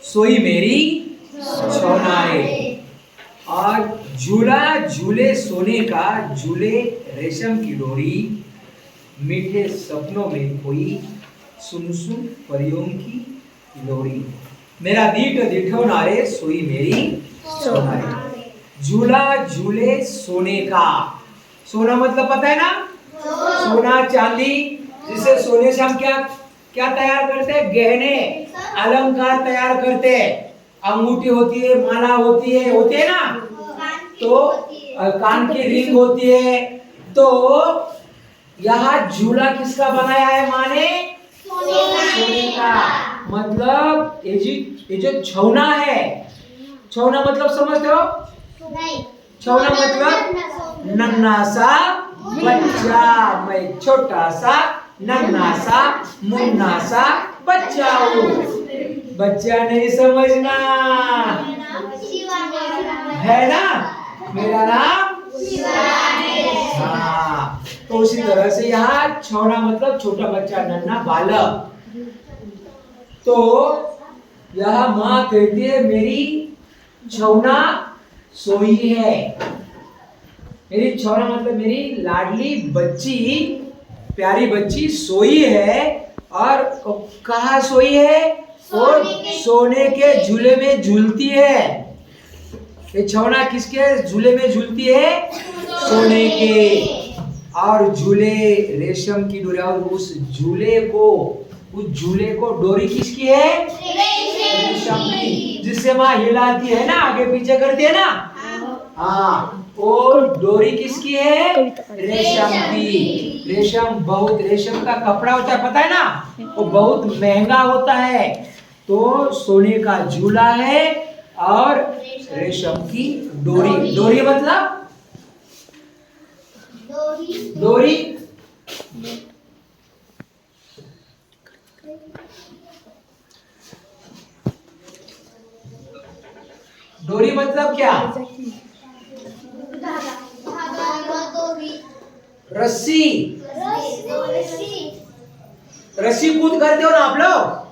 सोई मेरी छौना रे। और झूला झूले सोने का, झूले रेशम की डोरी, मीठे सपनों में कोई, सुन सुन परियों की लोरी। मेरा दीठ दिठौना रे, सोई मेरी छौना रे। झूला झूले सोने का, सोना मतलब पता है ना, सोना चांदी, जिसे सोने से हम क्या क्या तैयार करते हैं, गहने अलंकार तैयार करते हैं। अंगूठी होती है, माला होती है ना, तो कान की रिंग होती है। तो यहाँ झूला किसका बनाया है माने, सोने का। मतलब ये जो छौना है, छौना मतलब समझते हो, छौना मतलब नन्हा सा बच्चा, मैं छोटा सा नन्हा सा मुन्ना सा बच्चा हूँ। बच्चा नहीं समझना है ना, मेरा नाम हाँ। तो उसी तरह से यहाँ छौना मतलब छोटा बच्चा, नन्हा बालक। तो यह माँ कहती है मेरी छौना सोई है। मेरी छौना मतलब मेरी लाडली बच्ची, प्यारी बच्ची सोई है। और कहाँ सोई है, और सोने के झूले में झूलती है। ये छौना किसके झूले में झूलती है, सोने के। और झूले रेशम की डोरी, और उस झूले को डोरी किसकी है, रेशम की, जिससे माँ हिलाती है ना, आगे पीछे करती है ना। हाँ, और डोरी किसकी है, रेशम की। रेशम का कपड़ा होता है, पता है ना, वो बहुत महंगा होता है। तो सोने का झूला है और रेशम की डोरी। डोरी मतलब डोरी, डोरी मतलब क्या, रस्सी। रस्सी कूद करते हो ना आप लोग,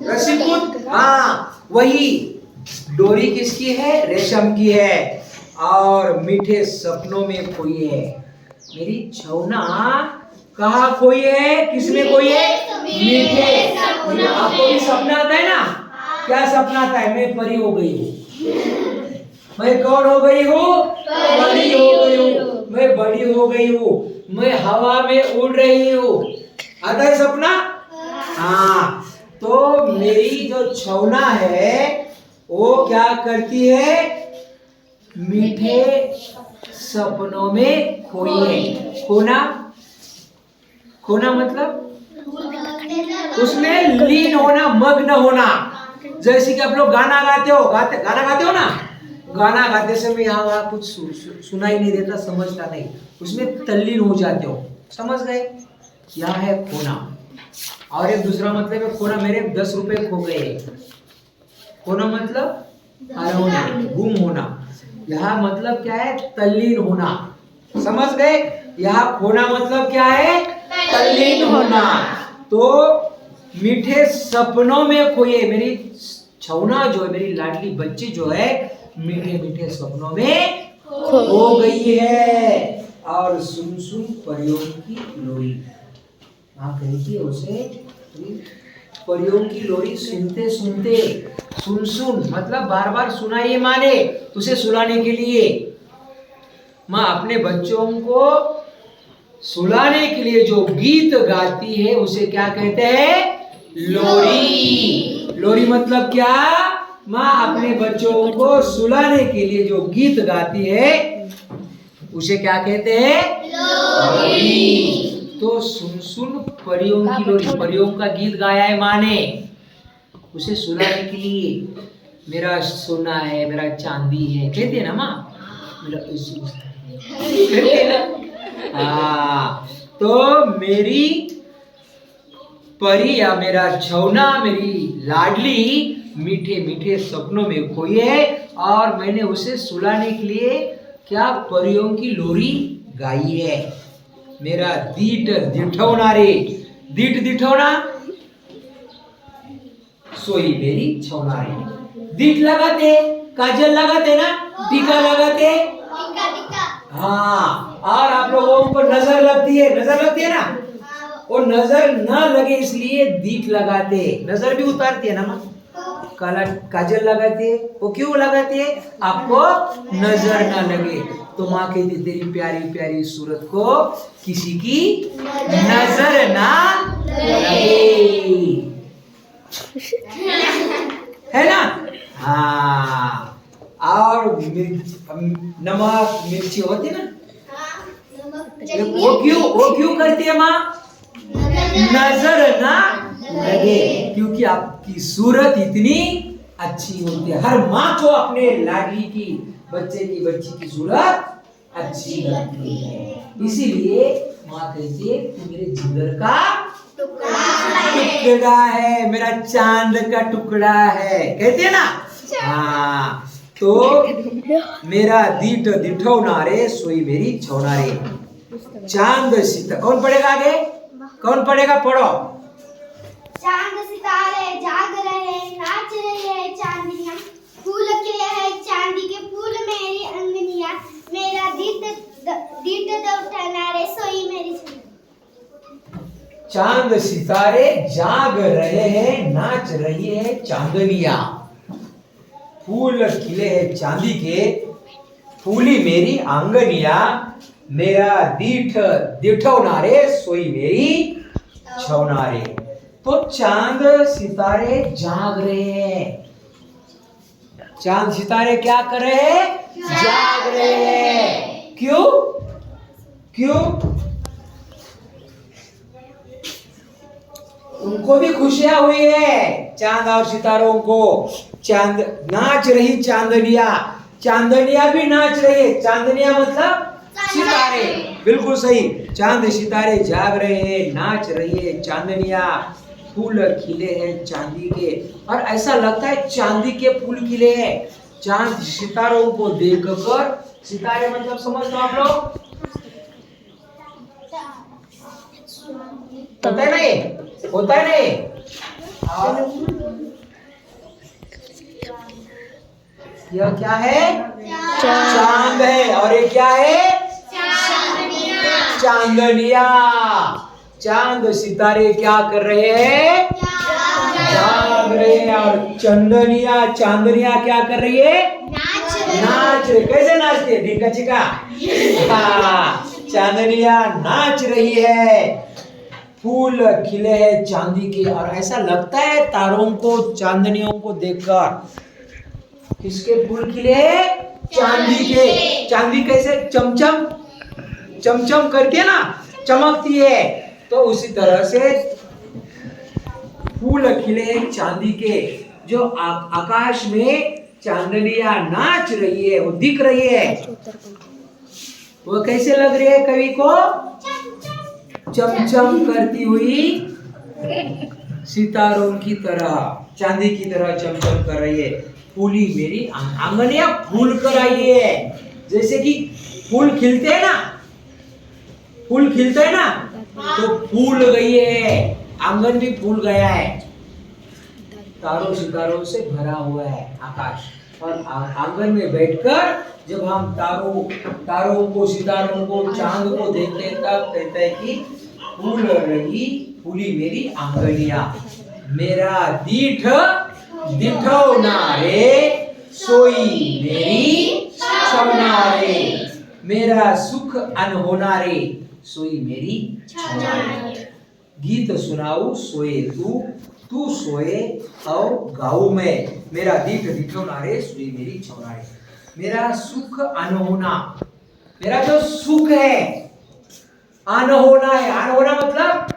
रस्सी कूद, हाँ वही। डोरी किसकी है, रेशम की है। और मीठे सपनों में खोई है मेरी छौना। कहाँ खोई है, किसमें खोई है, मीठे। आपको भी सपना आता है ना, क्या सपना आता है, मैं परी हो गई हूँ, मैं कौन हो गई हूँ, परी हो गई हूँ, मैं बड़ी हो गई हूँ, मैं हवा में उड़ रही हूँ। आता है सपना, हाँ। तो मेरी जो छौना है वो क्या करती है, मीठे सपनों में खोई है। खोना, खोना मतलब उसमें लीन होना, मग्न होना। जैसे कि आप लोग गाना गाते हो, गाना गाते हो ना, गाना गाते समय यहाँ वहाँ कुछ सुनाई नहीं देता, समझता नहीं, उसमें तल्लीन हो जाते हो, समझ गए। यह है खोना। और एक दूसरा मतलब है खोना, मेरे 10 रुपए खो गए। खोना मतलब खोना, गुम होना। यहाँ मतलब क्या है, तल्लीन होना, समझ गए। यहाँ खोना मतलब क्या है, तल्लीन होना। तो मीठे सपनों में खोई है मेरी छौना, जो है मेरी लाडली बच्ची, जो है मीठे मीठे सपनों में खो गई है। और सुन सुन परियों की लोरी, हाँ कहती है उसे, परियों की लोरी सुनते सुनते, सुन सुन मतलब बार बार सुनाइए माने, उसे सुलाने के लिए। माँ अपने बच्चों को सुलाने के लिए जो गीत गाती है उसे क्या कहते हैं, लोरी। लोरी मतलब क्या, माँ अपने बच्चों को सुलाने के लिए जो गीत गाती है उसे क्या कहते हैं, लोरी। तो सुन सुन परियों की लोरी, परियों का गीत गाया है माँ ने उसे सुलाने के लिए। मेरा सोना है, मेरा चांदी है, कहते हैं ना माँ, मेरा कहते हैं ना। हाँ, तो मेरी परी या मेरा छौना, मेरी लाडली मीठे मीठे सपनों में खोई है, और मैंने उसे सुलाने के लिए क्या परियों की लोरी गाई है। मेरा दीठ दिठौना रे, दीठ दिठौना सोई मेरी छौनारी। दीठ लगाते, काजल लगाते ना, टीका लगाते, हाँ। और आप लोगों को नजर लगती है, नजर लगती है ना, वो नजर ना लगे इसलिए दीठ लगाते। नजर भी उतारती है ना माँ, काला काजल लगाते, वो क्यों लगाते? आपको नजर ना लगे। तो माँ कहती तेरी प्यारी प्यारी सूरत को किसी की नजर ना लगे, है ना? हाँ। और नमक मिर्ची होती ना, वो क्यों करती है माँ? नजर ना लगे, क्योंकि आपकी सूरत इतनी अच्छी होती है। हर माँ को अपने लाडली की बच्चे की बच्ची की सूरत अच्छी लगती है, इसीलिए माँ कहती है तू मेरे जिगर का टुकड़ा है, मेरा चांद का टुकड़ा है, कहते हैं ना। हाँ, तो मेरा दीठ दिठौनारे सोई मेरी छौनारे। चांद सितारे, कौन पढ़ेगा आगे? कौन पढ़ेगा? पढ़ो। चांद सितारे जाग रहे, नाच रही है चांदनियाँ, फूल खिले हैं चांदी के फूल मेरी अंगनिया, मेरा दीठ दिठौनारे सोई मेरी छौनारे। चांद सितारे जाग रहे हैं, नाच रही है चांदनिया, फूल खिले हैं चांदी के, फूली मेरी आंगनिया, मेरा दीठ दिठौनारे सोई मेरी छौनारे। तो चांद सितारे जाग रहे हैं। चांद सितारे क्या कर रहे हैं? जाग रहे हैं। क्यों? क्यों? उनको भी खुशियां हुई है, चांद और सितारों को। चांद नाच रही चांदनिया, चांदनिया भी नाच रही है। चांदनिया मतलब सितारे, बिल्कुल सही। चांद सितारे जाग रहे हैं, नाच रही है चांदनिया, फूल खिले हैं चांदी के। और ऐसा लगता है चांदी के फूल खिले हैं। चांद सितारों को देखकर, सितारे मतलब समझ लो आप लोग, होता है नहीं, होता है नहीं। यह क्या है? चांद है। और ये क्या है? चांदनिया। चांद सितारे क्या कर रहे हैं? जाग रहे हैं। और चांदनिया क्या कर रही है? नाच रही। कैसे नाचती है? ढीका चिका। चांदनिया नाच रही है, फूल खिले हैं चांदी के। और ऐसा लगता है तारों को, चांदनियों को देखकर, किसके फूल खिले हैं? चांदी के। चांदी कैसे चमचम चमचम करती है ना, चमकती है। तो उसी तरह से फूल खिले चांदी के। जो आकाश में चांदनिया नाच रही है, वो दिख रही है, वो कैसे लग रही है कवि को? चमचम करती हुई सितारों की तरह, चांदी की तरह चमचम कर रही है। फूली मेरी आंगनिया फूल कर आई है। जैसे कि फूल खिलते हैं ना, फूल खिलते हैं ना, तो फूल गई है, आंगन भी फूल गया है। तारों सितारों से भरा हुआ है आकाश। और आंगन में बैठकर जब हम तारों को, सितारों को, चांद को देखते हैं, तब कहता है कि फूली मेरी आंगनिया, मेरा दीठ दिठौनारे सोई मेरी छौनारे, मेरा सुख अनहोनारे सोई मेरी छौनारे। गीत सुनाऊ सोए तू सोए और गाऊं मैं, मेरा दीठ दिठौनारे सोई मेरी छौनारे। मेरा सुख अनहोना, मेरा जो सुख है अनहोना है। अनहोना मतलब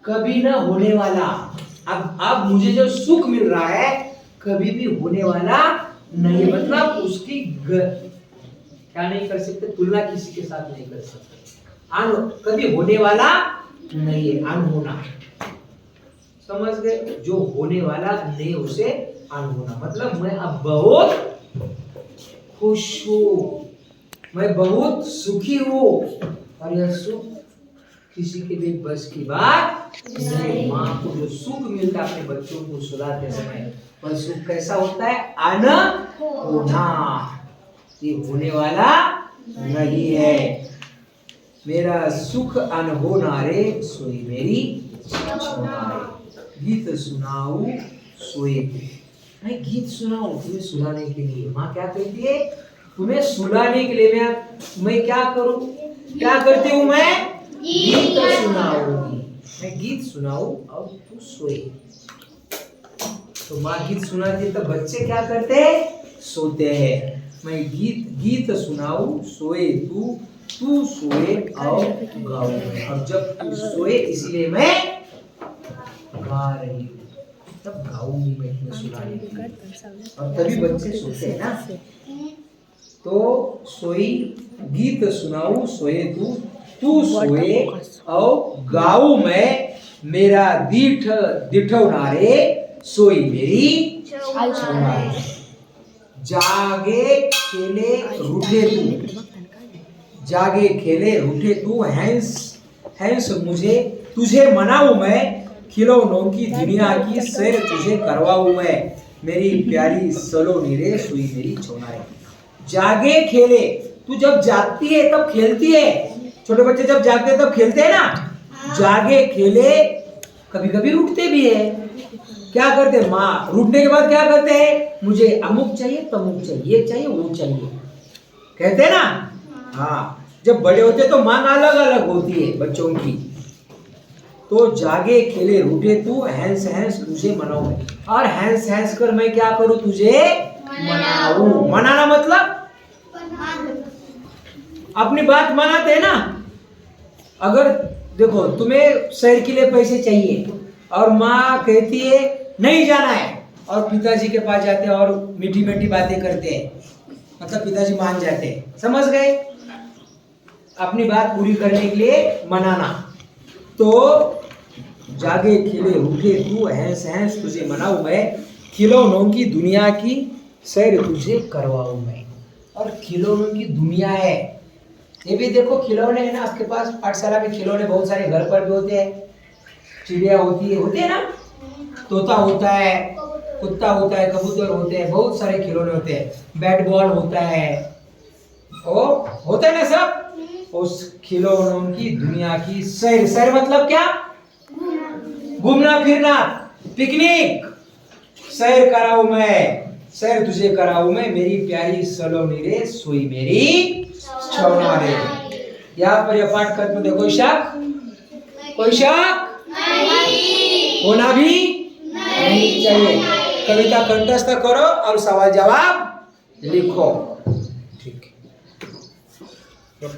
कभी ना होने वाला। अब मुझे जो सुख मिल रहा है कभी भी होने वाला नहीं, मतलब उसकी क्या नहीं कर सकते, तुलना किसी के साथ नहीं कर सकते। कभी होने वाला नहीं है, अनहोना। समझ गए? जो होने वाला नहीं उसे अनहोना। मतलब मैं अब बहुत खुश हूँ, मैं बहुत सुखी हूँ, और यह सुख किसी के भी बस की बात नहीं। माँ को जो सुख मिलता है अपने बच्चों को सुलाते समय, वह सुख कैसा होता है? अनहोना, ये होने वाला नहीं है। मेरा सुख अनहोना रे, सोई मेरी छौना रे। गीत सुनाऊं सोए तू। मैं गीत सुनाऊं तुम्हें सुलाने के लिए। माँ क्या कहती है? तुम्हें सुलाने के लिए मैं क्या करूं? क्या करती हूं मैं? गीत सुनाऊंगी। मैं गीत सुनाऊं और तू सोए। तो माँ गीत सुनाती है तो बच्चे क्या करते हैं? सोते हैं। मैं गीत सुनाऊं सोए तू, तू सोए और गाऊं। अब जब तू सोए इसलिए मैं गा रही हूँ, तब गाऊंगी मैं तुम्हें सुनाने के लिए। और तभी बच्चे सोते हैं ना। तो सोई, गीत सुनाऊं सोए तू, तू सोए और गाऊं मैं, मेरा दिठौना रे, सोई मेरी छौना रे। जागे खेले रूठे तू, जागे खेले रूठे तू, हैंस मुझे तुझे मनाऊं मैं, खिलौनों की दुनिया की सैर तुझे करवाऊं मैं, मेरी प्यारी सलोनी रे, सोई मेरी छौना रे। जागे खेले, तू जब जागती है तब खेलती है। छोटे बच्चे जब जागते हैं तब खेलते हैं ना। जागे खेले, कभी कभी रूठते भी है। क्या करते हैं? माँ रूठने के बाद क्या करते हैं? मुझे अमुक चाहिए, तमुक चाहिए, ये चाहिए, वो चाहिए, कहते हैं ना। हाँ, जब बड़े होते तो मांग अलग अलग होती है बच्चों की। तो जागे खेले रूठे तू, हैंस हैंस तुझे मनाऊं मैं। और हैंस हैंस कर मैं क्या करूं? तुझे मनाऊं। मनाना मतलब अपनी बात मनाते हैं ना। अगर देखो तुम्हें शहर के लिए पैसे चाहिए और माँ कहती है नहीं जाना है, और पिताजी के पास जाते हैं और मीठी मीठी बातें करते हैं, मतलब पिताजी मान जाते हैं। समझ गए? अपनी बात पूरी करने के लिए मनाना। तो जागे खेले रूठे तू, हैंस हैंस तुझे मनाऊं मैं, खिलौनों की दुनिया की सैर तुझे करवाऊं मैं। और खिलौनों की दुनिया है, ये भी देखो खिलौने हैं ना आपके पास। पाठशाला में खिलौने बहुत सारे घर पर भी होते हैं। चिड़िया होती है ना, तोता होता है, कुत्ता होता है, कबूतर होते हैं, बहुत सारे खिलौने होते हैं। बैट बॉल होता है, ओ होता है ना सब। उस खिलौनों की दुनिया की सैर, सैर मतलब क्या? घूमना फिरना, पिकनिक। सैर कराऊं मैं, सैर तुझे कराऊं मैं, मेरी प्यारी सलोनी रे, सोई मेरी छौना रे। यहाँ पर यह पाठ खत्म। देखो कोई शक? कोई शक होना भी नहीं चाहिए। कविता कंठस्थ करो और सवाल जवाब लिखो। ठीक है।